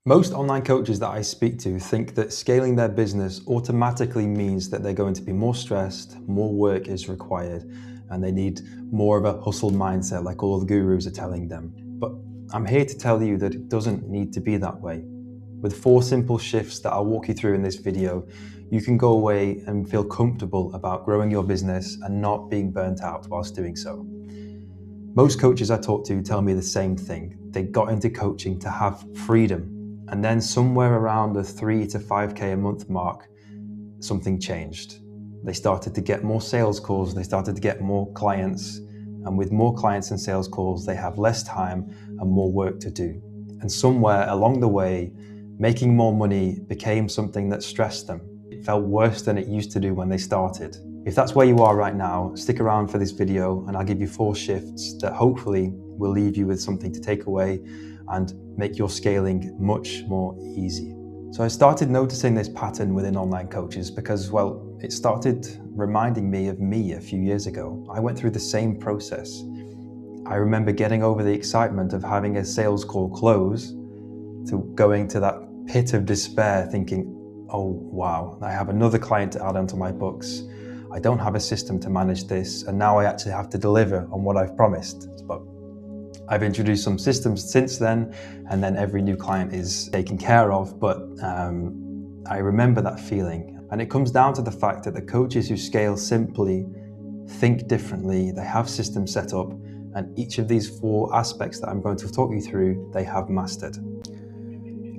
Most online coaches that I speak to think that scaling their business automatically means that they're going to be more stressed, more work is required, and they need more of a hustle mindset like all the gurus are telling them. But I'm here to tell you that it doesn't need to be that way. With 4 simple shifts that I'll walk you through in this video, you can go away and feel comfortable about growing your business and not being burnt out whilst doing so. Most coaches I talk to tell me the same thing. They got into coaching to have freedom. And then somewhere around the 3 to 5K a month mark, something changed. They started to get more sales calls, they started to get more clients. And with more clients and sales calls, they have less time and more work to do. And somewhere along the way, making more money became something that stressed them. It felt worse than it used to do when they started. If that's where you are right now, stick around for this video and I'll give you 4 shifts that hopefully will leave you with something to take away and make your scaling much more easy. So I started noticing this pattern within online coaches because, well, it started reminding me of me a few years ago. I went through the same process. I remember getting over the excitement of having a sales call close to going to that pit of despair thinking, oh wow, I have another client to add onto my books. I don't have a system to manage this, and now I actually have to deliver on what I've promised. But I've introduced some systems since then, and then every new client is taken care of, but I remember that feeling. And it comes down to the fact that the coaches who scale simply think differently, they have systems set up, and each of these 4 aspects that I'm going to talk you through, they have mastered.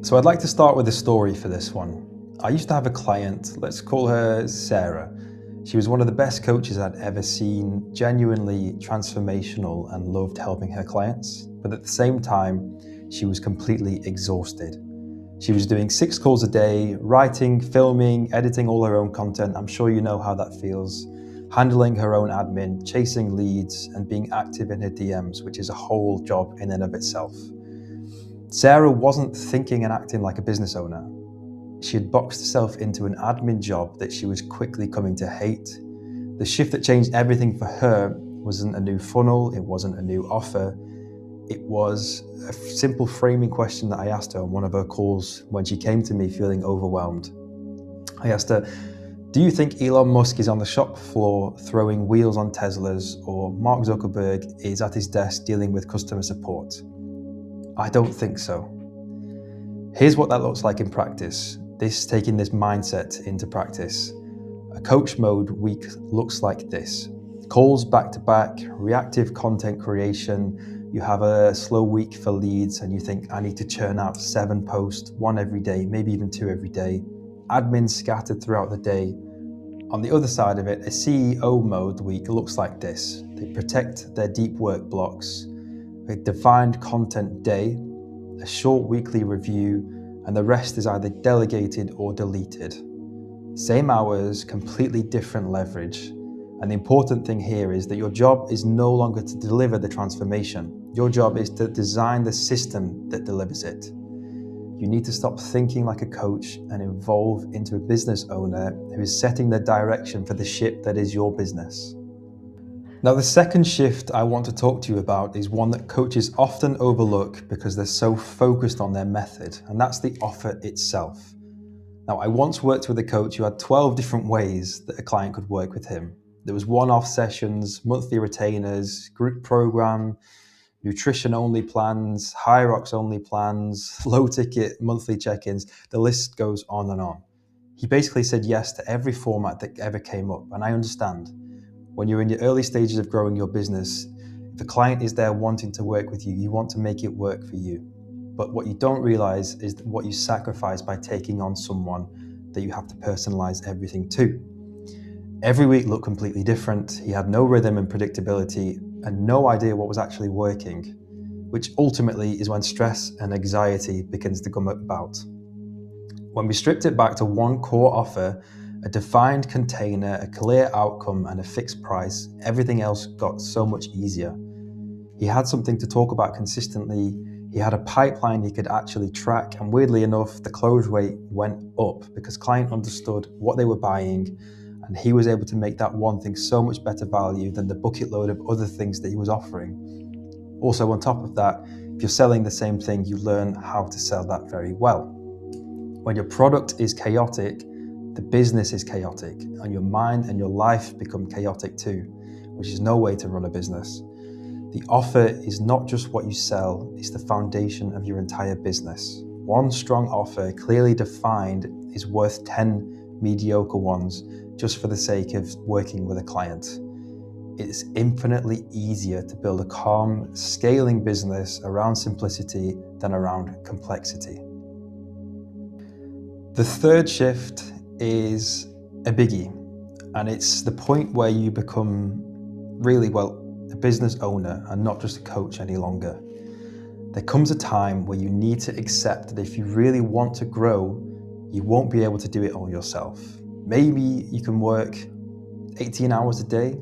So I'd like to start with a story for this one. I used to have a client, let's call her Sarah. She was one of the best coaches I'd ever seen, genuinely transformational and loved helping her clients. But at the same time, she was completely exhausted. She was doing 6 calls a day, writing, filming, editing all her own content. I'm sure you know how that feels. Handling her own admin, chasing leads, and being active in her DMs, which is a whole job in and of itself. Sarah wasn't thinking and acting like a business owner. She had boxed herself into an admin job that she was quickly coming to hate. The shift that changed everything for her wasn't a new funnel, it wasn't a new offer. It was a simple framing question that I asked her on one of her calls when she came to me feeling overwhelmed. I asked her, do you think Elon Musk is on the shop floor throwing wheels on Teslas, or Mark Zuckerberg is at his desk dealing with customer support? I don't think so. Here's what that looks like in practice. Taking this mindset into practice. A coach mode week looks like this. Calls back to back, reactive content creation. You have a slow week for leads and you think, I need to churn out 7 posts, 1 every day, maybe even 2 every day. Admin scattered throughout the day. On the other side of it, a CEO mode week looks like this. They protect their deep work blocks, a defined content day, a short weekly review, and the rest is either delegated or deleted. Same hours, completely different leverage. And the important thing here is that your job is no longer to deliver the transformation. Your job is to design the system that delivers it. You need to stop thinking like a coach and evolve into a business owner who is setting the direction for the ship that is your business. Now, the second shift I want to talk to you about is one that coaches often overlook because they're so focused on their method, and that's the offer itself. Now, I once worked with a coach who had 12 different ways that a client could work with him. There was one-off sessions, monthly retainers, group program, nutrition-only plans, Hyrox-only plans, low-ticket monthly check-ins. The list goes on and on. He basically said yes to every format that ever came up, and I understand. When you're in the early stages of growing your business, if the client is there wanting to work with you, you want to make it work for you. But what you don't realize is what you sacrifice by taking on someone that you have to personalize everything to. Every week looked completely different. He had no rhythm and predictability and no idea what was actually working, which ultimately is when stress and anxiety begins to come about. When we stripped it back to one core offer, a defined container, a clear outcome, and a fixed price, everything else got so much easier. He had something to talk about consistently. He had a pipeline he could actually track, and weirdly enough, the close rate went up because client understood what they were buying, and he was able to make that one thing so much better value than the bucket load of other things that he was offering. Also, on top of that, If you're selling the same thing, you learn how to sell that very well. When your product is chaotic, the business is chaotic, and your mind and your life become chaotic too, which is no way to run a business. The offer is not just what you sell, it's the foundation of your entire business. One strong offer, clearly defined, is worth 10 mediocre ones just for the sake of working with a client. It's infinitely easier to build a calm, scaling business around simplicity than around complexity. The third shift is a biggie, and it's the point where you become really, a business owner and not just a coach any longer. There comes a time where you need to accept that if you really want to grow, you won't be able to do it all yourself. Maybe you can work 18 hours a day,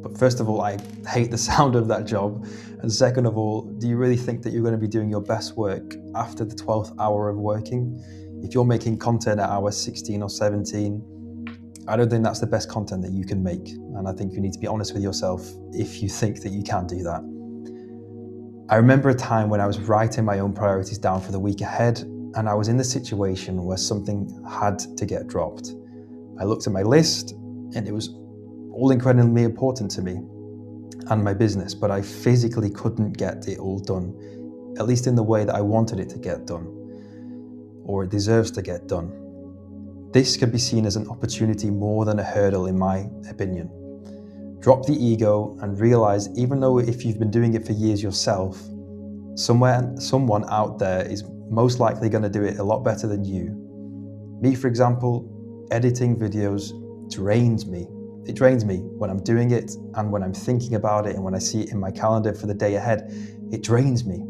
but first of all, I hate the sound of that job. And second of all, do you really think that you're going to be doing your best work after the 12th hour of working? If you're making content at hour 16 or 17, I don't think that's the best content that you can make. And I think you need to be honest with yourself if you think that you can do that. I remember a time when I was writing my own priorities down for the week ahead, and I was in the situation where something had to get dropped. I looked at my list and it was all incredibly important to me and my business, but I physically couldn't get it all done, at least in the way that I wanted it to get done, or it deserves to get done. This can be seen as an opportunity more than a hurdle, in my opinion. Drop the ego and realize, even though if you've been doing it for years yourself, someone out there is most likely going to do it a lot better than you. Me, for example, editing videos drains me. It drains me when I'm doing it and when I'm thinking about it and when I see it in my calendar for the day ahead. It drains me.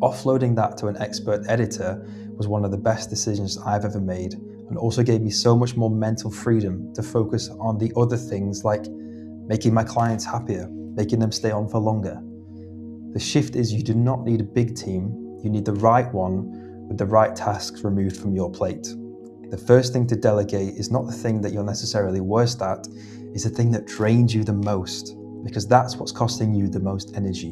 Offloading that to an expert editor was one of the best decisions I've ever made, and also gave me so much more mental freedom to focus on the other things like making my clients happier, making them stay on for longer. The shift is you do not need a big team, you need the right one with the right tasks removed from your plate. The first thing to delegate is not the thing that you're necessarily worst at, it's the thing that drains you the most, because that's what's costing you the most energy.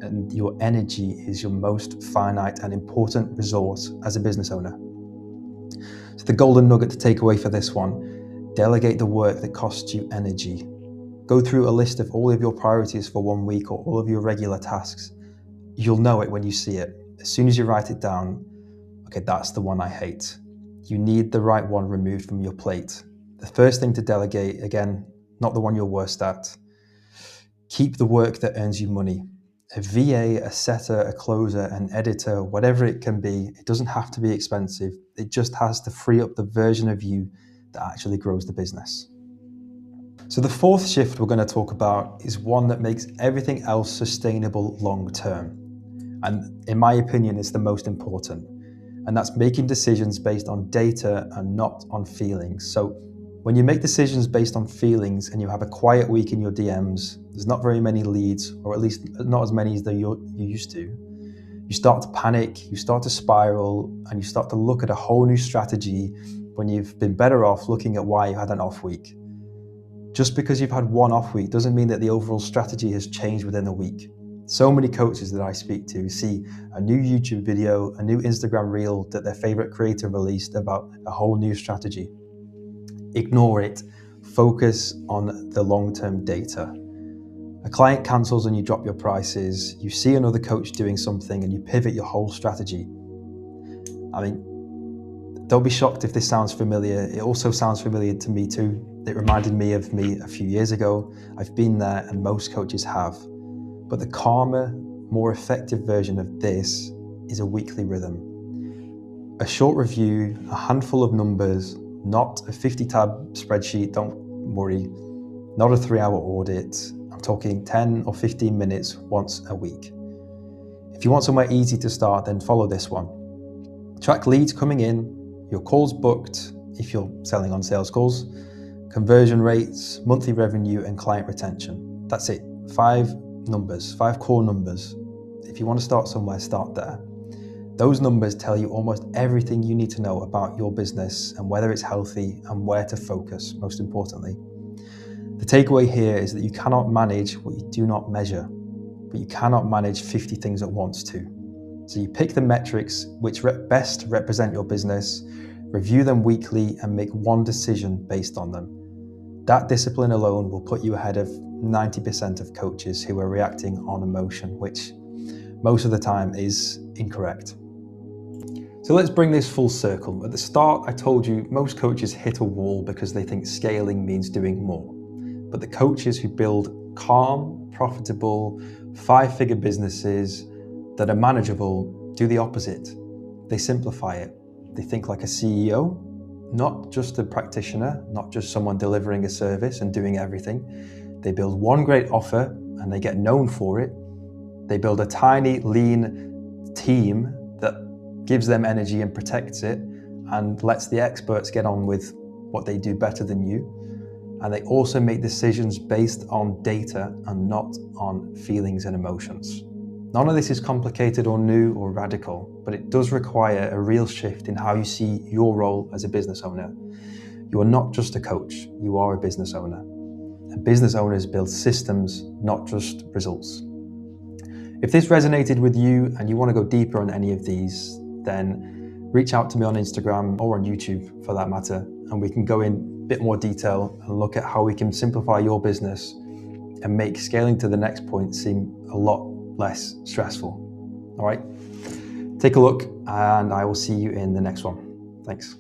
And your energy is your most finite and important resource as a business owner. So the golden nugget to take away for this one, delegate the work that costs you energy. Go through a list of all of your priorities for 1 week or all of your regular tasks. You'll know it when you see it. As soon as you write it down, okay, that's the one I hate. You need the right one removed from your plate. The first thing to delegate, again, not the one you're worst at. Keep the work that earns you money. A VA, a setter, a closer, an editor, whatever it can be, it doesn't have to be expensive. It just has to free up the version of you that actually grows the business. So the fourth shift we're going to talk about is one that makes everything else sustainable long term. And in my opinion, it's the most important. And that's making decisions based on data and not on feelings. So when you make decisions based on feelings and you have a quiet week in your DMs, there's not very many leads, or at least not as many as you used to. You start to panic, you start to spiral, and you start to look at a whole new strategy when you've been better off looking at why you had an off week. Just because you've had one off week doesn't mean that the overall strategy has changed within a week. So many coaches that I speak to see a new YouTube video, a new Instagram reel that their favorite creator released about a whole new strategy. Ignore it. Focus on the long-term data. A client cancels and you drop your prices. You see another coach doing something and you pivot your whole strategy. I mean, don't be shocked if this sounds familiar. It also sounds familiar to me too. It reminded me of me a few years ago. I've been there and most coaches have. But the calmer, more effective version of this is a weekly rhythm. A short review, a handful of numbers, not a 50-tab spreadsheet, don't worry, not a 3-hour audit. I'm talking 10 or 15 minutes once a week. If you want somewhere easy to start, then follow this one. Track leads coming in, your calls booked, if you're selling on sales calls, conversion rates, monthly revenue, and client retention. That's it. 5 numbers, 5 core numbers. If you want to start somewhere, start there. Those numbers tell you almost everything you need to know about your business and whether it's healthy and where to focus, most importantly. The takeaway here is that you cannot manage what you do not measure. but you cannot manage 50 things at once too. So you pick the metrics which best represent your business, review them weekly, and make one decision based on them. That discipline alone will put you ahead of 90% of coaches who are reacting on emotion, which most of the time is incorrect. So let's bring this full circle. At the start, I told you most coaches hit a wall because they think scaling means doing more. But the coaches who build calm, profitable, 5-figure businesses that are manageable do the opposite. They simplify it. They think like a CEO, not just a practitioner, not just someone delivering a service and doing everything. They build one great offer and they get known for it. They build a tiny, lean team that gives them energy and protects it and lets the experts get on with what they do better than you. And they also make decisions based on data and not on feelings and emotions. None of this is complicated or new or radical, but it does require a real shift in how you see your role as a business owner. You are not just a coach, you are a business owner. And business owners build systems, not just results. If this resonated with you and you want to go deeper on any of these, then reach out to me on Instagram or on YouTube for that matter, and we can go in a bit more detail and look at how we can simplify your business and make scaling to the next point seem a lot less stressful. All right, take a look and I will see you in the next one. Thanks.